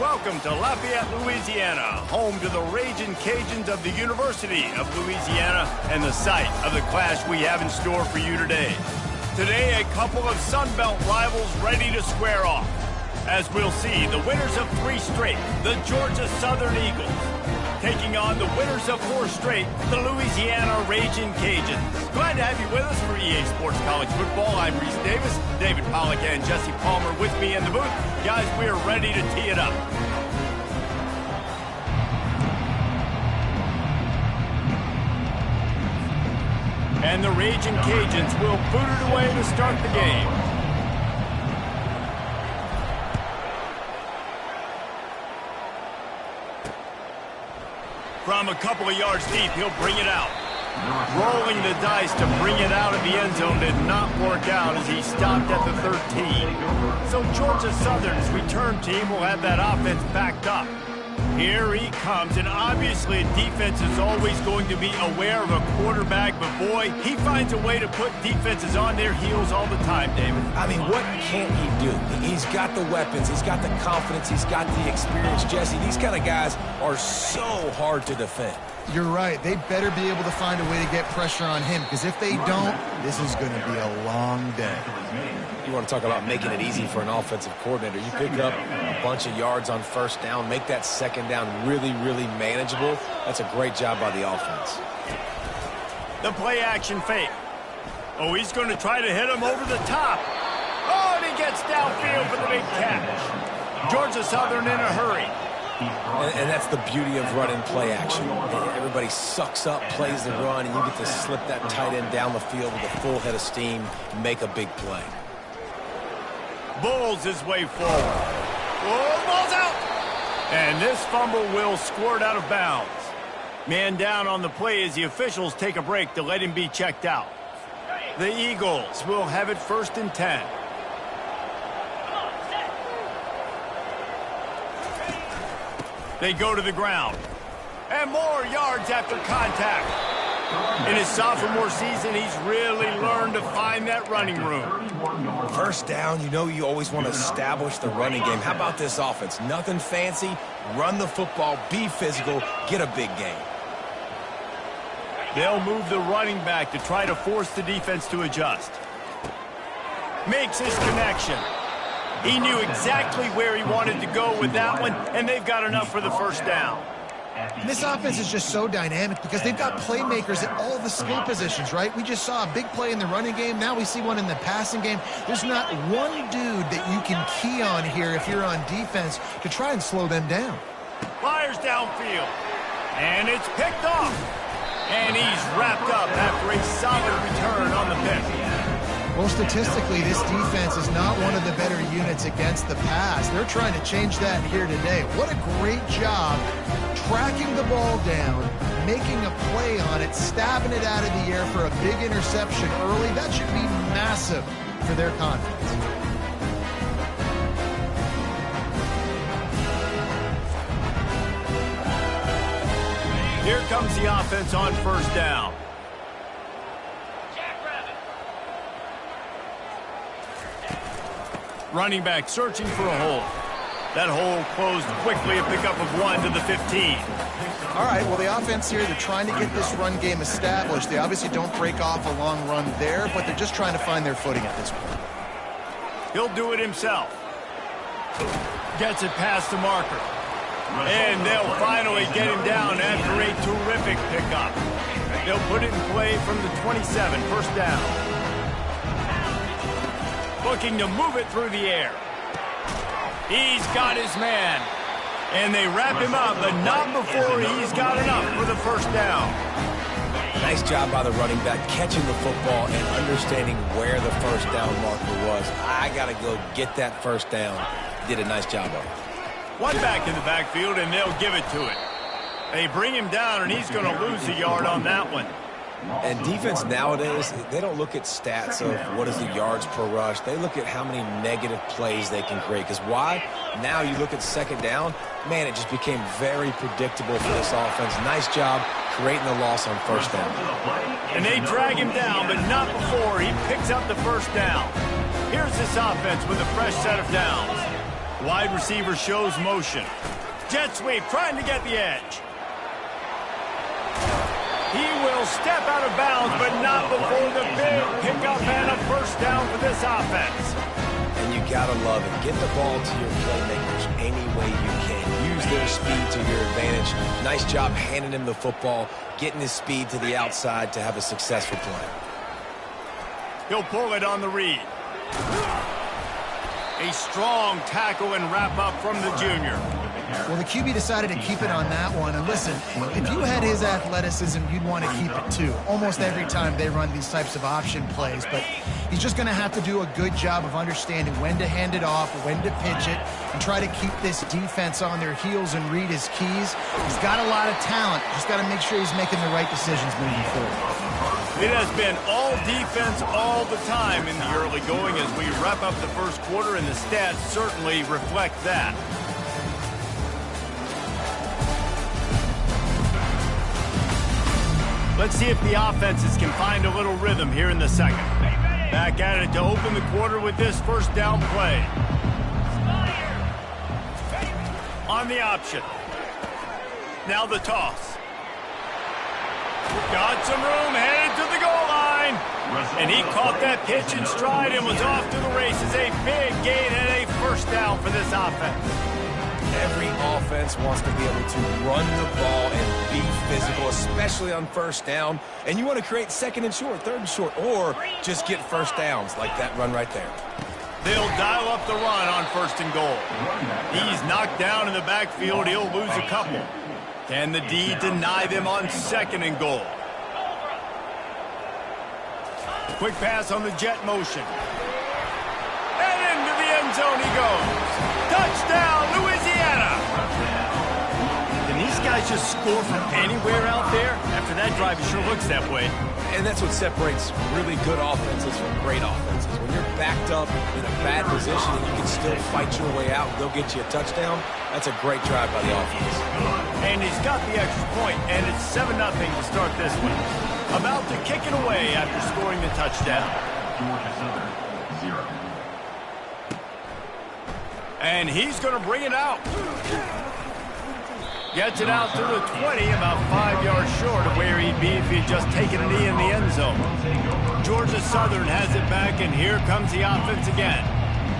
Welcome to Lafayette, Louisiana, home to the Ragin' Cajuns of the University of Louisiana and the site of the clash we have in store for you today. Today, a couple of Sun Belt rivals ready to square off. As we'll see, the winners of 3 straight, the Georgia Southern Eagles, taking on the winners of 4 straight, the Louisiana Ragin' Cajuns. Glad to have you with us for EA Sports College Football. I'm Reese Davis, David Pollack and Jesse Palmer with me in the booth. Guys, we are ready to tee it up. And the Ragin' Cajuns will boot it away to start the game. From a couple of yards deep, he'll bring it out. Rolling the dice to bring it out of the end zone did not work out as he stopped at the 13. So Georgia Southern's return team will have that offense backed up. Here he comes, and obviously defense is always going to be aware of a quarterback, but boy, he finds a way to put defenses on their heels all the time, David. I mean, what can't he do? He's got the weapons, he's got the confidence, he's got the experience, Jesse. These kind of guys are so hard to defend. You're right. They better be able to find a way to get pressure on him, because if they don't, this is going to be a long day. You want to talk about making it easy for an offensive coordinator. You pick up a bunch of yards on first down, make that second down really, really manageable. That's a great job by the offense. The play-action fake. Oh, he's going to try to hit him over the top. Oh, and he gets downfield for the big catch. Georgia Southern in a hurry. And that's the beauty of running play action. Everybody sucks up, plays the run, and you get to slip that tight end down the field with a full head of steam, make a big play. Bulls his way forward. Whoa, ball's out! And this fumble will squirt out of bounds. Man down on the play as the officials take a break to let him be checked out. The Eagles will have it 1st and 10. They go to the ground. And more yards after contact. In his sophomore season, he's really learned to find that running room. First down, you know you always want to establish the running game. How about this offense? Nothing fancy. Run the football, be physical, get a big gain. They'll move the running back to try to force the defense to adjust. Makes his connection. He knew exactly where he wanted to go with that one, and they've got enough for the first down. This offense is just so dynamic because they've got playmakers at all the skill positions, right? We just saw a big play in the running game. Now we see one in the passing game. There's not one dude that you can key on here if you're on defense to try and slow them down. Fires downfield, and it's picked off. And he's wrapped up after a solid return on the pick. Well, statistically, this defense is not one of the better units against the pass. They're trying to change that here today. What a great job tracking the ball down, making a play on it, stabbing it out of the air for a big interception early. That should be massive for their confidence. Here comes the offense on 1st down. Running back searching for a hole. That hole closed quickly, a pickup of 1 to the 15. All right, well, the offense here, they're trying to get this run game established. They obviously don't break off a long run there, but they're just trying to find their footing at this point. He'll do it himself. Gets it past the marker. And they'll finally get him down after a terrific pickup. They'll put it in play from the 27, 1st down. Looking to move it through the air. He's got his man. And they wrap him up, but not before he's got enough for the 1st down. Nice job by the running back, catching the football and understanding where the 1st down marker was. I got to go get that 1st down. Did a nice job of it. One back in the backfield, and they'll give it to it. They bring him down, and he's going to lose a yard on that one. And defense nowadays, they don't look at stats of what is the yards per rush. They look at how many negative plays they can create. Because why? Now you look at 2nd down, man, it just became very predictable for this offense. Nice job creating the loss on 1st down. And they drag him down, but not before he picks up the 1st down. Here's this offense with a fresh set of downs. Wide receiver shows motion. Jet sweep, trying to get the edge. He will step out of bounds, but not before the big pickup and a first down for this offense. And you gotta love it. Get the ball to your playmakers any way you can. Use their speed to your advantage. Nice job handing him the football, getting his speed to the outside to have a successful play. He'll pull it on the read. A strong tackle and wrap up from the junior. Well, the QB decided to keep it on that one. And listen, if you had his athleticism, you'd want to keep it too. Almost every time they run these types of option plays. But he's just going to have to do a good job of understanding when to hand it off, when to pitch it, and try to keep this defense on their heels and read his keys. He's got a lot of talent. Just got to make sure he's making the right decisions moving forward. It has been all defense all the time in the early going as we wrap up the first quarter, and the stats certainly reflect that. Let's see if the offenses can find a little rhythm here in the second. Back at it to open the quarter with this first down play. On the option. Now the toss. Got some room, headed to the goal line. And he caught that pitch in stride and was off to the races. A big gain and a first down for this offense. Every offense wants to be able to run the ball and be physical, especially on first down. And you want to create second and short, third and short, or just get first downs like that run right there. They'll dial up the run on first and goal. He's knocked down in the backfield. He'll lose a couple. Can the D deny them on second and goal? Quick pass on the jet motion. And into the end zone he goes. Touchdown, Louisiana! Can these guys just score from anywhere out there? After that drive, it sure looks that way. And that's what separates really good offenses from great offenses. When you're backed up in a bad position and you can still fight your way out and go get you a touchdown, that's a great drive by the offense. And he's got the extra point, and it's 7-0 to start this one. About to kick it away after scoring the touchdown. Georgia Southern, 0. And he's going to bring it out. Gets it out to the 20, about 5 yards short of where he'd be if he'd just taken a knee in the end zone. Georgia Southern has it back, and here comes the offense again.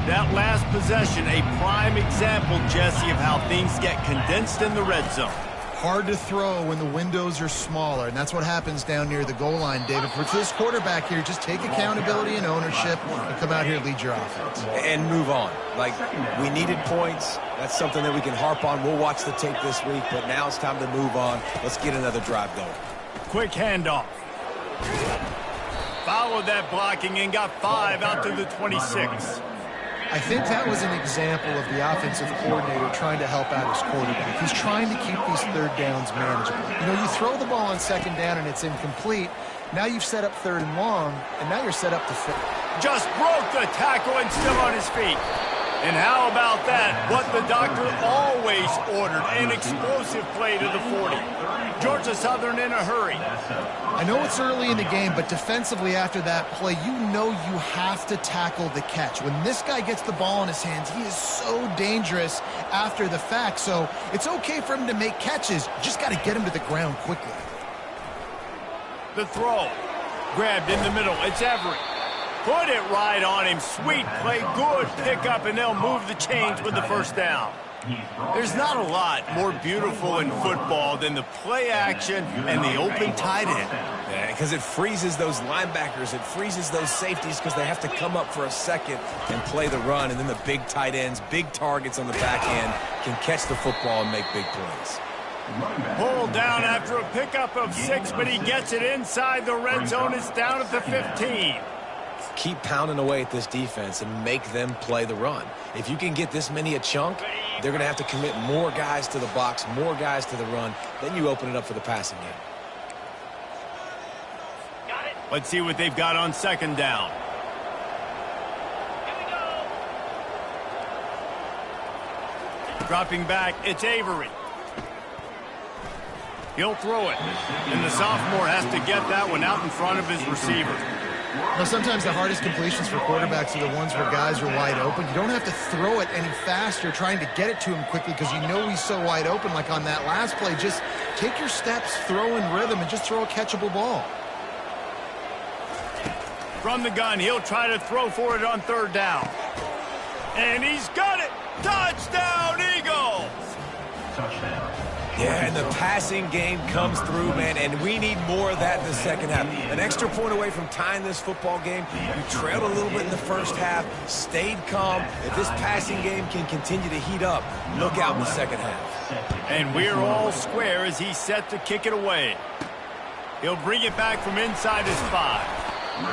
That last possession, a prime example, Jesse, of how things get condensed in the red zone. Hard to throw when the windows are smaller, and that's what happens down near the goal line, David. For this quarterback here, just take accountability and ownership and come out here and lead your offense. And move on. Like, we needed points. That's something that we can harp on. We'll watch the tape this week, but now it's time to move on. Let's get another drive going. Quick handoff. Followed that blocking and got 5 out to the 26. I think that was an example of the offensive coordinator trying to help out his quarterback. He's trying to keep these third downs manageable. You know, you throw the ball on second down and it's incomplete. Now you've set up third and long, and now you're set up to fit. Just broke the tackle and still on his feet. And how about that? What the doctor always ordered, an explosive play to the 40. Georgia Southern in a hurry. I know it's early in the game, but defensively after that play, you know you have to tackle the catch. When this guy gets the ball in his hands, he is so dangerous after the fact. So it's okay for him to make catches. You just got to get him to the ground quickly. The throw. Grabbed in the middle. It's Everett. Put it right on him. Sweet play. Good pickup, and they'll move the chains with the first down. There's not a lot more beautiful in football than the play action and the open tight end. Yeah, because it freezes those linebackers. It freezes those safeties because they have to come up for a second and play the run. And then the big tight ends, big targets on the back end can catch the football and make big plays. Pulled down after a pickup of 6, but he gets it inside the red zone. It's down at the 15. Keep pounding away at this defense and make them play the run. If you can get this many a chunk, they're going to have to commit more guys to the box, more guys to the run. Then you open it up for the passing game. Let's see what they've got on second down. Dropping back, it's Avery. He'll throw it. And the sophomore has to get that one out in front of his receiver. Now, sometimes the hardest completions for quarterbacks are the ones where guys are wide open. You don't have to throw it any faster trying to get it to him quickly because you know he's so wide open. Like on that last play, just take your steps, throw in rhythm, and just throw a catchable ball. From the gun, he'll try to throw for it on third down. And he's got it! Touchdown, Eagles! Touchdown. Yeah, and the passing game comes through, man, and we need more of that in the second half. An extra point away from tying this football game. You trailed a little bit in the first half, stayed calm. If this passing game can continue to heat up, look out in the second half. And we're all square as he's set to kick it away. He'll bring it back from inside his 5.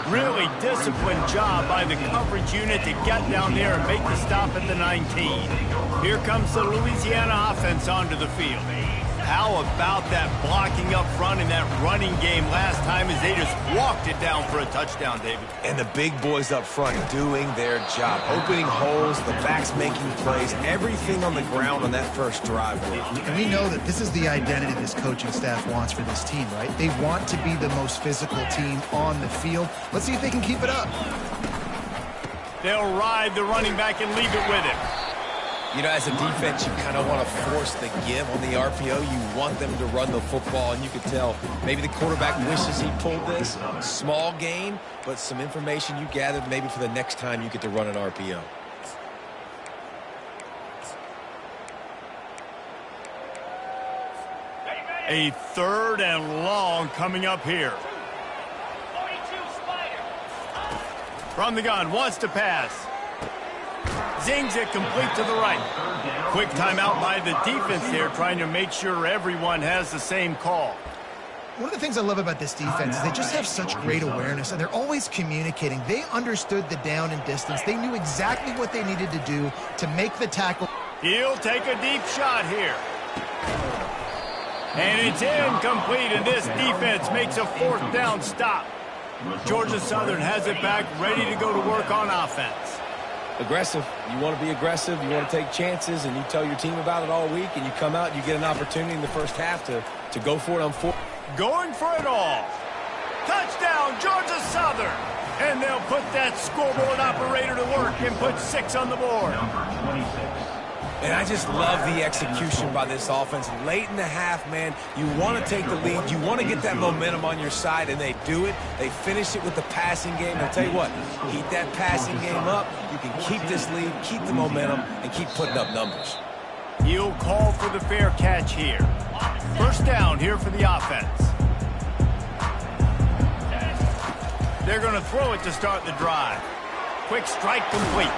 Really disciplined job by the coverage unit to get down there and make the stop at the 19. Here comes the Louisiana offense onto the field. How about that blocking up front in that running game last time as they just walked it down for a touchdown, David? And the big boys up front doing their job, opening holes, the backs making plays, everything on the ground on that first drive. And we know that this is the identity this coaching staff wants for this team, right? They want to be the most physical team on the field. Let's see if they can keep it up. They'll ride the running back and leave it with him. You know, as a defense, you kind of want to force the give on the RPO. You want them to run the football, and you can tell maybe the quarterback wishes he pulled this. Small gain, but some information you gathered maybe for the next time you get to run an RPO. A third and long coming up here. From the gun, wants to pass. Zings it complete to the right. Quick timeout by the defense there, trying to make sure everyone has the same call. One of the things I love about this defense is they just have such great awareness, and they're always communicating. They understood the down and distance. They knew exactly what they needed to do to make the tackle. He'll take a deep shot here. And it's incomplete, and this defense makes a fourth down stop. Georgia Southern has it back, ready to go to work on offense. Aggressive. You want to be aggressive. You want to take chances, and you tell your team about it all week, and you come out and you get an opportunity in the first half to go for it on fourth. Going for it all. Touchdown, Georgia Southern. And they'll put that scoreboard operator to work and put 6 on the board. Number 26. And I just love the execution by this offense. Late in the half, man, you want to take the lead. You want to get that momentum on your side, and they do it. They finish it with the passing game. I'll tell you what, keep that passing game up. You can keep this lead, keep the momentum, and keep putting up numbers. He'll call for the fair catch here. First down here for the offense. They're going to throw it to start the drive. Quick strike complete.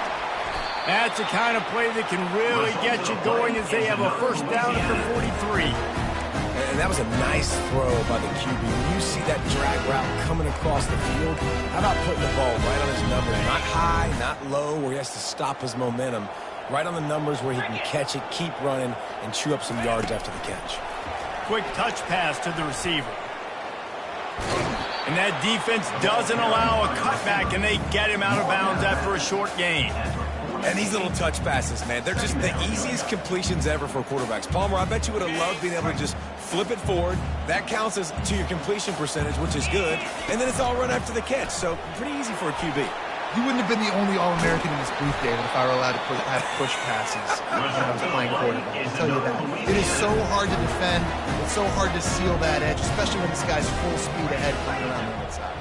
That's the kind of play that can really get you going as they have a first down at the 43. And that was a nice throw by the QB. When you see that drag route coming across the field, how about putting the ball right on his numbers? Not high, not low, where he has to stop his momentum. Right on the numbers where he can catch it, keep running, and chew up some yards after the catch. Quick touch pass to the receiver. And that defense doesn't allow a cutback, and they get him out of bounds after a short gain. And these little touch passes, man, they're just the easiest completions ever for quarterbacks. Palmer, I bet you would have loved being able to just flip it forward. That counts as to your completion percentage, which is good. And then it's all run after the catch, so pretty easy for a QB. You wouldn't have been the only All-American in this booth, David, if I were allowed to have push passes when I was playing quarterback. I'll tell you that. It is so hard to defend. It's so hard to seal that edge, especially when this guy's full speed ahead coming around the inside.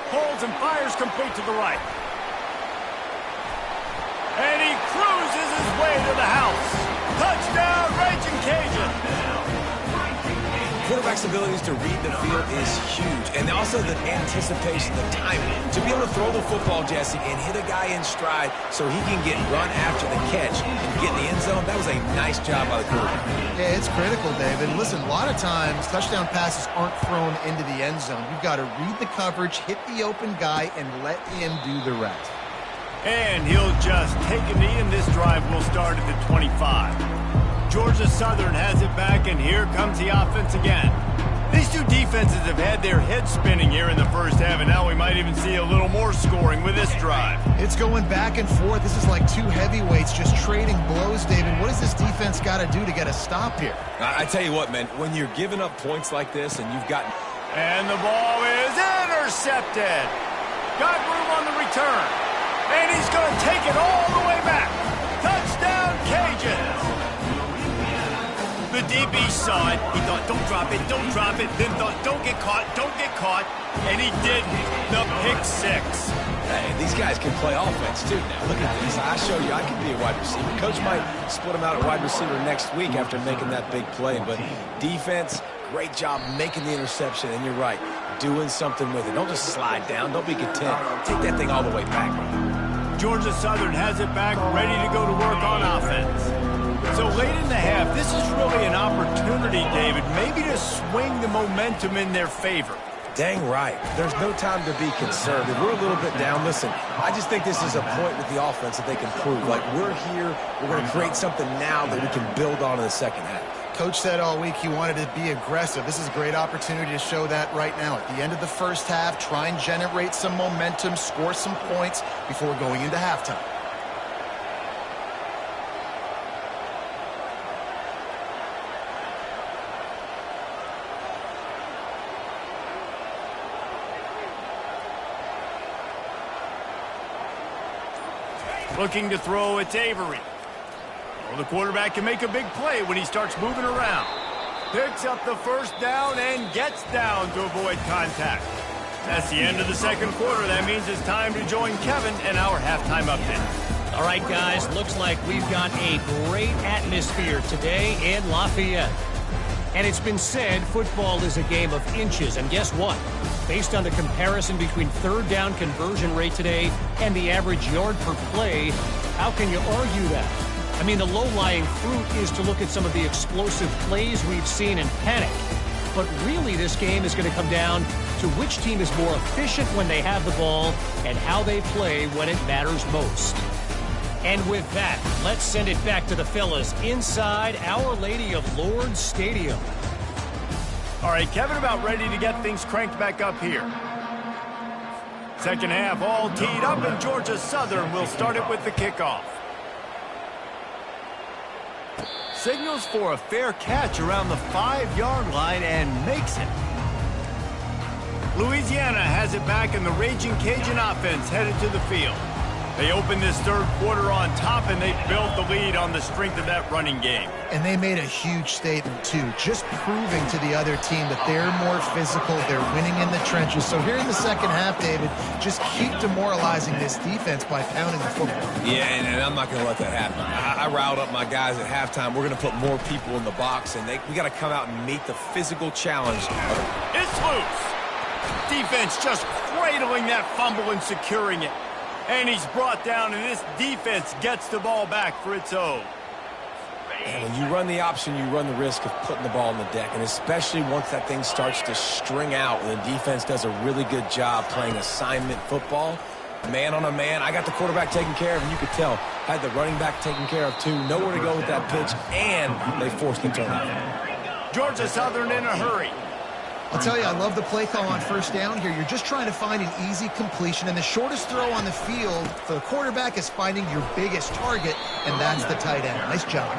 Holds and fires complete to the right. And he cruises his way to the house. Touchdown, Raging Cajun. Quarterback's abilities to read the field is huge. And also the anticipation, the timing. To be able to throw the football, Jesse, and hit a guy in stride so he can get run after the catch and get in the end zone, that was a nice job by the quarterback. Yeah, it's critical, David. Listen, a lot of times touchdown passes aren't thrown into the end zone. You've got to read the coverage, hit the open guy, and let him do the rest. And he'll just take a knee, and this drive will start at the 25. Georgia Southern has it back, and here comes the offense again. These two defenses have had their heads spinning here in the first half, and now we might even see a little more scoring with this drive. It's going back and forth. This is like two heavyweights just trading blows, David. What does this defense got to do to get a stop here? I tell you what, man, when you're giving up points like this and you've got... And the ball is intercepted. Got room on the return. And he's going to take it all the way back. Touchdown, Cajuns. The DB saw it. He thought, don't drop it, don't drop it. Then thought, don't get caught, don't get caught. And he didn't. The pick six. Hey, these guys can play offense, too, now. Look at this. I show you I can be a wide receiver. Coach might split him out at wide receiver next week after making that big play. But defense, great job making the interception. And you're right, doing something with it. Don't just slide down. Don't be content. Take that thing all the way back. Georgia Southern has it back, ready to go to work on offense. So late in the half, this is really an opportunity, David, maybe to swing the momentum in their favor. Dang right. There's no time to be conservative. We're a little bit down. Listen, I just think this is a point with the offense that they can prove. Like, we're here, we're going to create something now that we can build on in the second half. Coach said all week he wanted to be aggressive. This is a great opportunity to show that right now. At the end of the first half, try and generate some momentum, score some points before going into halftime. Looking to throw, it's Avery. Well, the quarterback can make a big play when he starts moving around. Picks up the first down and gets down to avoid contact. That's the end of the second quarter. That means it's time to join Kevin and our halftime update. All right, guys, looks like we've got a great atmosphere today in Lafayette. And it's been said football is a game of inches. And guess what? Based on the comparison between third down conversion rate today and the average yard per play, how can you argue that? I mean, the low-lying fruit is to look at some of the explosive plays we've seen and panic. But really, this game is going to come down to which team is more efficient when they have the ball and how they play when it matters most. And with that, let's send it back to the fellas inside Our Lady of Lourdes Stadium. All right, Kevin about ready to get things cranked back up here. Second half all teed up, and Georgia Southern will start it with the kickoff. Signals for a fair catch around the 5-yard line and makes it. Louisiana has it back, and the Raging Cajun offense headed to the field. They opened this third quarter on top, and they built the lead on the strength of that running game. And they made a huge statement, too, just proving to the other team that they're more physical, they're winning in the trenches. So here in the second half, David, just keep demoralizing this defense by pounding the football. Yeah, and I'm not going to let that happen. I riled up my guys at halftime. We're going to put more people in the box, and we got to come out and meet the physical challenge. It's loose. Defense just cradling that fumble and securing it. And he's brought down, and this defense gets the ball back for its own. And when you run the option, you run the risk of putting the ball on the deck, and especially once that thing starts to string out, and the defense does a really good job playing assignment football, man on a man. I got the quarterback taken care of, and you could tell, had the running back taken care of too, nowhere to go with that pitch, and they forced the turnover. Georgia Southern in a hurry. I'll tell you, I love the play call on first down here. You're just trying to find an easy completion, and the shortest throw on the field for the quarterback is finding your biggest target, and that's the tight end. Nice job.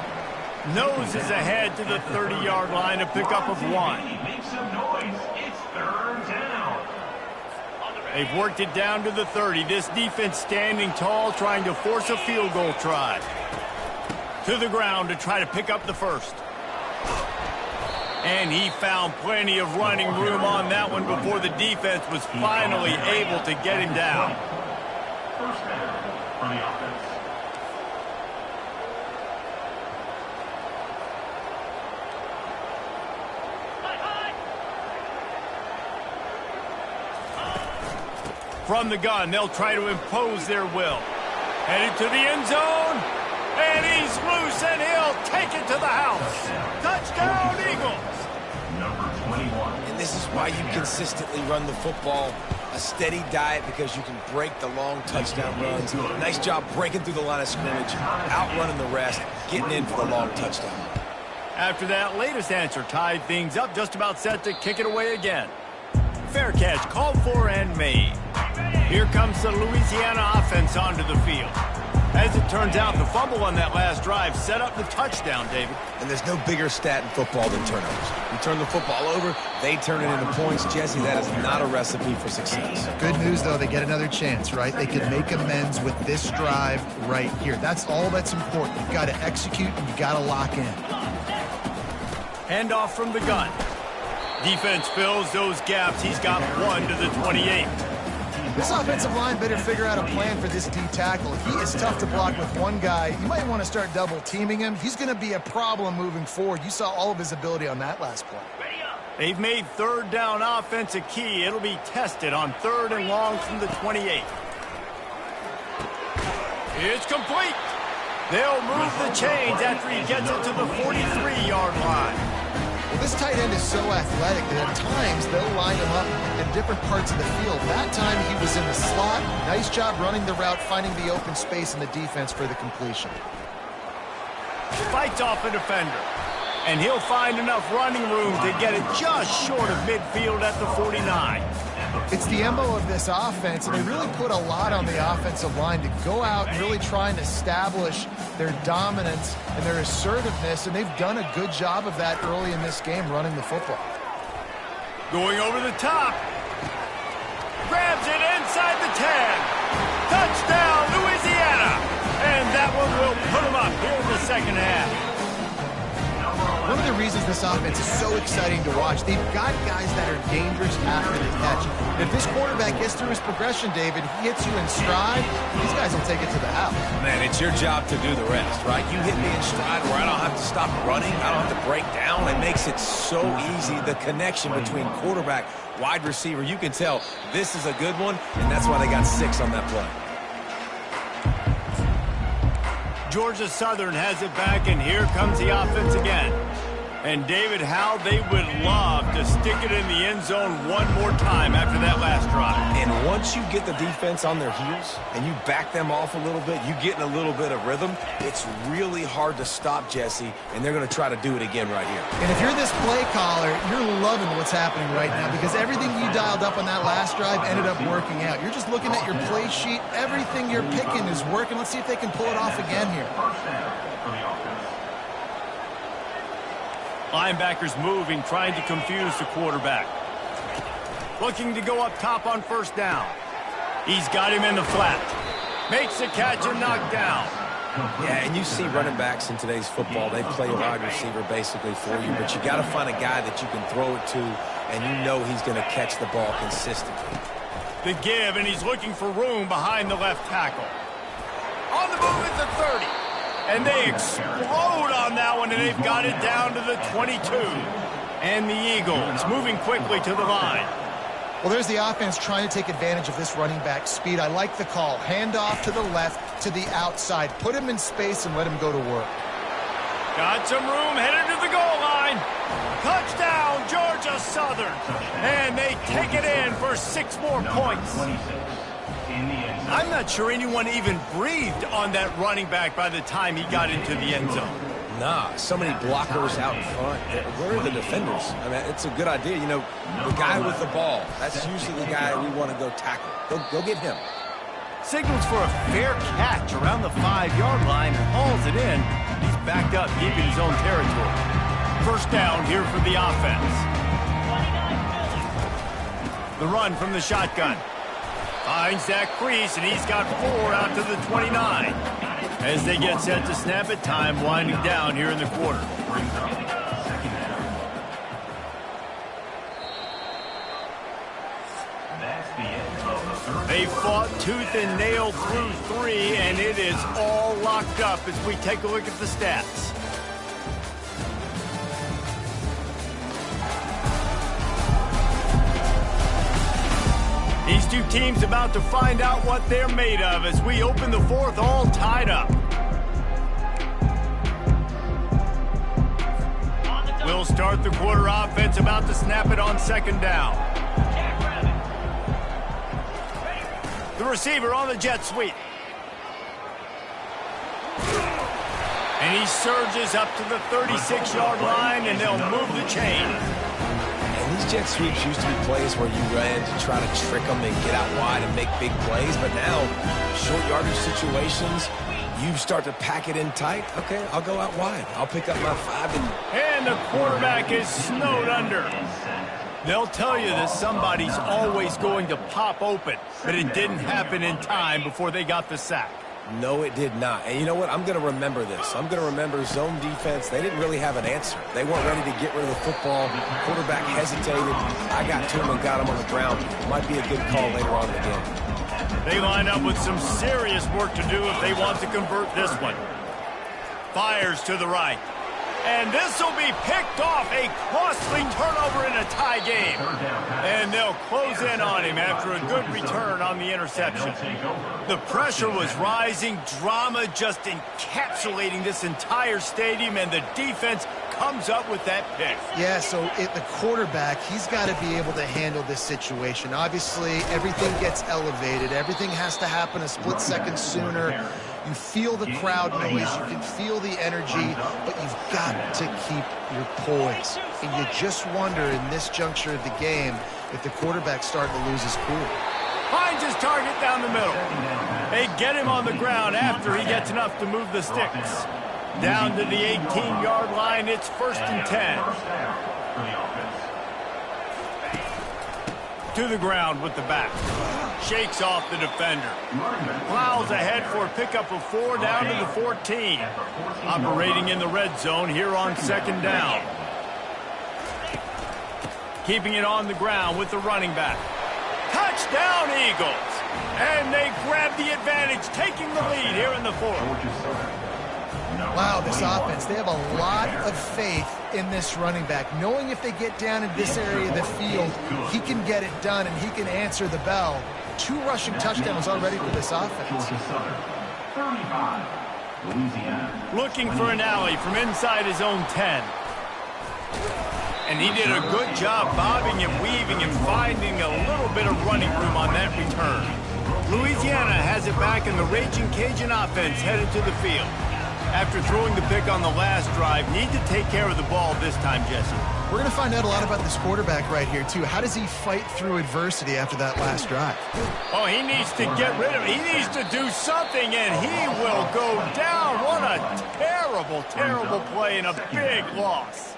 Nose is ahead to the 30-yard line, a pickup of 1. Make some noise. It's third down. They've worked it down to the 30. This defense standing tall, trying to force a field goal try. To the ground to try to pick up the first. And he found plenty of running room on that one before the defense was finally able to get him down. First down for the offense. From the gun, they'll try to impose their will. Headed to the end zone. And he's loose, and he'll take it to the house. Touchdown, Eagles. Number 21. And this is why you consistently run the football, a steady diet, because you can break the long touchdown runs. Nice job breaking through the line of scrimmage, outrunning the rest, getting in for the long touchdown. After that latest answer tied things up, just about set to kick it away again. Fair catch called for and made. Here comes the Louisiana offense onto the field. As it turns out, the fumble on that last drive set up the touchdown, David. And there's no bigger stat in football than turnovers. You turn the football over, they turn it into points. Jesse, that is not a recipe for success. Good news, though, they get another chance, right? They can make amends with this drive right here. That's all that's important. You've got to execute and you've got to lock in. Handoff from the gun. Defense fills those gaps. He's got 1 to the 28. This offensive line better figure out a plan for this D tackle. He is tough to block with one guy. You might want to start double teaming him. He's going to be a problem moving forward. You saw all of his ability on that last play. They've made third down offense a key. It'll be tested on 3rd and long from the 28. It's complete. They'll move the chains after he gets it to the 43-yard line. Well, this tight end is so athletic that at times they'll line him up in different parts of the field. That time he was in the slot. Nice job running the route, finding the open space in the defense for the completion. Fights off a defender. And he'll find enough running room to get it just short of midfield at the 49. It's the MO of this offense, and they really put a lot on the offensive line to go out and really try and establish their dominance and their assertiveness, and they've done a good job of that early in this game running the football. Going over the top. Grabs it inside the 10. Touchdown, Louisiana. And that one will put them up here in the second half. One of the reasons this offense is so exciting to watch, they've got guys that are dangerous after the catch. If this quarterback gets through his progression, David, he hits you in stride, these guys will take it to the house. Man, it's your job to do the rest, right? You hit me in stride where I don't have to stop running, I don't have to break down. It makes it so easy, the connection between quarterback, wide receiver. You can tell this is a good one, and that's why they got 6 on that play. Georgia Southern has it back, and here comes the offense again. And David, how they would love to stick it in the end zone one more time after that last drive. And once you get the defense on their heels and you back them off a little bit, you get in a little bit of rhythm, it's really hard to stop, Jesse, and they're going to try to do it again right here. And if you're this play caller, you're loving what's happening right now because everything you dialed up on that last drive ended up working out. You're just looking at your play sheet. Everything you're picking is working. Let's see if they can pull it off again here. Linebackers moving, trying to confuse the quarterback. Looking to go up top on 1st down. He's got him in the flat. Makes the catch and knocked down. Yeah, and you see running backs in today's football, they play a wide receiver basically for you, but you got to find a guy that you can throw it to, and you know he's going to catch the ball consistently. The give, and he's looking for room behind the left tackle. On the move at the 30. And they explode on that one, and they've got it down to the 22. And the Eagles moving quickly to the line. Well, there's the offense trying to take advantage of this running back speed. I like the call. Hand off to the left, to the outside. Put him in space and let him go to work. Got some room, headed to the goal line. Touchdown, Georgia Southern. And they take it in for 6 more points. I'm not sure anyone even breathed on that running back by the time he got into the end zone. Nah, so many blockers out in front. Where are the defenders? I mean, it's a good idea. You know, the guy with the ball, that's usually the guy we want to go tackle. Go get him. Signals for a fair catch around the 5-yard line and hauls it in. He's backed up deep in his own territory. 1st down here for the offense. The run from the shotgun. Finds that crease, and he's got 4 out to the 29. As they get set to snap it, time winding down here in the quarter. They fought tooth and nail through 3, and it is all locked up as we take a look at the stats. These two teams about to find out what they're made of as we open the 4th all tied up. We'll start the quarter offense about to snap it on 2nd down. The receiver on the jet sweep. And he surges up to the 36-yard line, and they'll move the chain. And these jet sweeps used to be plays where you ran to try to trick them and get out wide and make big plays. But now, short yardage situations, you start to pack it in tight. Okay, I'll go out wide. I'll pick up my 5. And the quarterback is snowed under. They'll tell you that somebody's always going to pop open, but it didn't happen in time before they got the sack. No, it did not. And you know what? I'm going to remember this. I'm going to remember zone defense. They didn't really have an answer. They weren't ready to get rid of the football. Quarterback hesitated. I got to him and got him on the ground. Might be a good call later on in the game. They line up with some serious work to do if they want to convert this one. Fires to the right. And this will be picked off. A costly turnover in a tie game. And they'll close in on him after a good return on the interception. The pressure was rising. Drama just encapsulating this entire stadium. And the defense comes up with that pick. Yeah, so the quarterback, he's got to be able to handle this situation. Obviously, everything gets elevated. Everything has to happen a split second sooner. You feel the crowd noise, you can feel the energy, but you've got to keep your poise. And you just wonder in this juncture of the game if the quarterback's starting to lose his cool. Finds his target down the middle. They get him on the ground after he gets enough to move the sticks. Down to the 18-yard line, it's 1st and 10. To the ground with the back. Shakes off the defender. Plows ahead for a pickup of 4 down to the 14. Operating in the red zone here on 2nd down. Keeping it on the ground with the running back. Touchdown, Eagles! And they grab the advantage, taking the lead here in the 4th. Wow, this offense, they have a lot of faith in this running back. Knowing if they get down in this area of the field, he can get it done and he can answer the bell. 2 rushing touchdowns already for this offense. Looking for an alley from inside his own 10. And he did a good job bobbing and weaving and finding a little bit of running room on that return. Louisiana has it back in the Raging Cajun offense headed to the field. After throwing the pick on the last drive, need to take care of the ball this time, Jesse. We're going to find out a lot about this quarterback right here, too. How does he fight through adversity after that last drive? Oh, he needs to get rid of it. He needs to do something, and he will go down. What a terrible, terrible play and a big loss.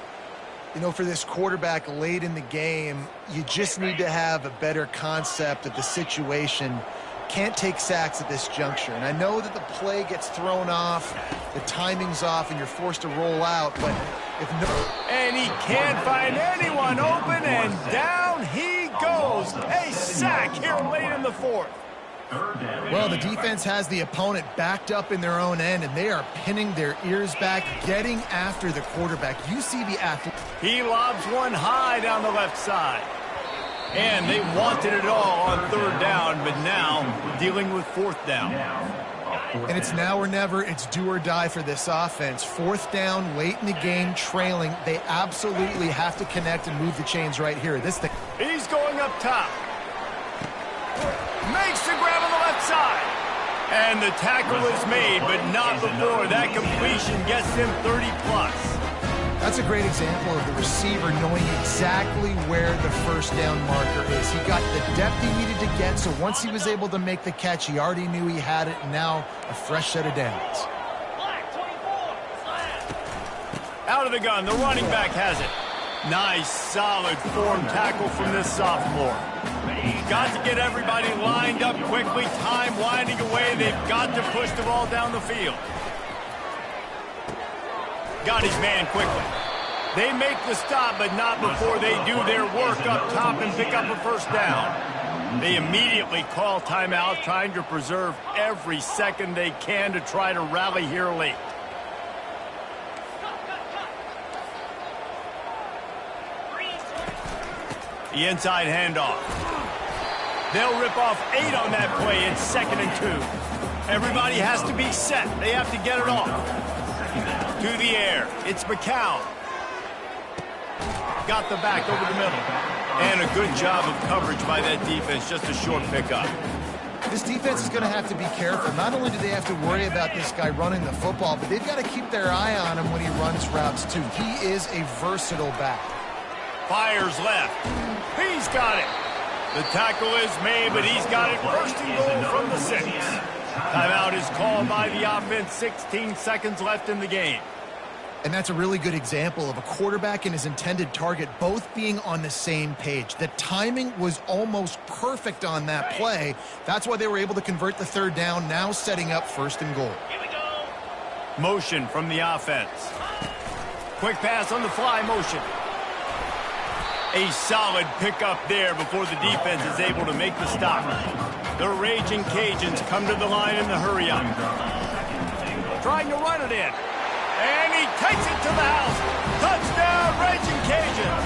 You know, for this quarterback late in the game, you just need to have a better concept of the situation. Can't take sacks at this juncture. And I know that the play gets thrown off, the timing's off, and you're forced to roll out, but if no... And he can't find anyone open, and down he goes. A sack here late in the 4th. Well, the defense has the opponent backed up in their own end, and they are pinning their ears back, getting after the quarterback. You see the athlete. He lobs one high down the left side. And they wanted it all on 3rd down, but now dealing with 4th down. And it's now or never. It's do or die for this offense. 4th down, late in the game, trailing. They absolutely have to connect and move the chains right here. This thing. He's going up top. Makes the grab on the left side. And the tackle is made, but not before that completion gets him 30+. That's a great example of the receiver knowing exactly where the 1st down marker is. He got the depth he needed to get, so once he was able to make the catch, he already knew he had it, and now a fresh set of downs. Out of the gun, the running back has it. Nice, solid form tackle from this sophomore. Got to get everybody lined up quickly, time winding away. They've got to push the ball down the field. Got his man quickly. They make the stop, but not before they do their work up top and pick up a 1st down. They immediately call timeout, trying to preserve every second they can to try to rally here late. The inside handoff. They'll rip off 8 on that play. It's 2nd and 2. Everybody has to be set. They have to get it off. To the air. It's McCown. Got the back over the middle. And a good job of coverage by that defense. Just a short pickup. This defense is going to have to be careful. Not only do they have to worry about this guy running the football, but they've got to keep their eye on him when he runs routes, too. He is a versatile back. Fires left. He's got it. The tackle is made, but he's got it. First and goal from the 6. Timeout is called by the offense. 16 seconds left in the game. And that's a really good example of a quarterback and his intended target both being on the same page. The timing was almost perfect on that play. That's why they were able to convert the 3rd down, now setting up 1st and goal. Here we go. Motion from the offense. Quick pass on the fly motion. A solid pickup there before the defense is able to make the stop. The Raging Cajuns come to the line in the hurry-up. Trying to run it in. And he takes it to the house. Touchdown, Raging Cajuns.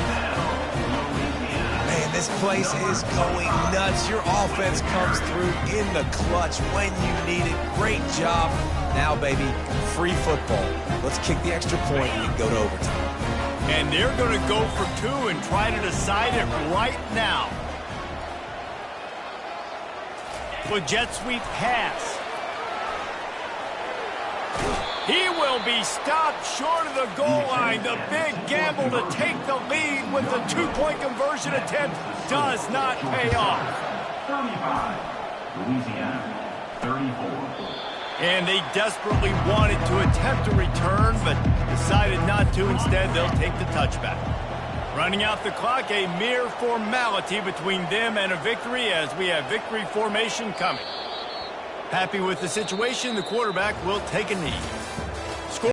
Man, this place is going nuts. Your offense comes through in the clutch when you need it. Great job. Now, baby, free football. Let's kick the extra point and go to overtime. And they're going to go for 2 and try to decide it right now. The jet sweep pass. He will be stopped short of the goal line. The big gamble to take the lead with the 2-point conversion attempt does not pay off. 35, Louisiana, 34. And they desperately wanted to attempt a return, but decided not to. Instead, they'll take the touchback. Running out the clock, a mere formality between them and a victory as we have victory formation coming. Happy with the situation, the quarterback will take a knee.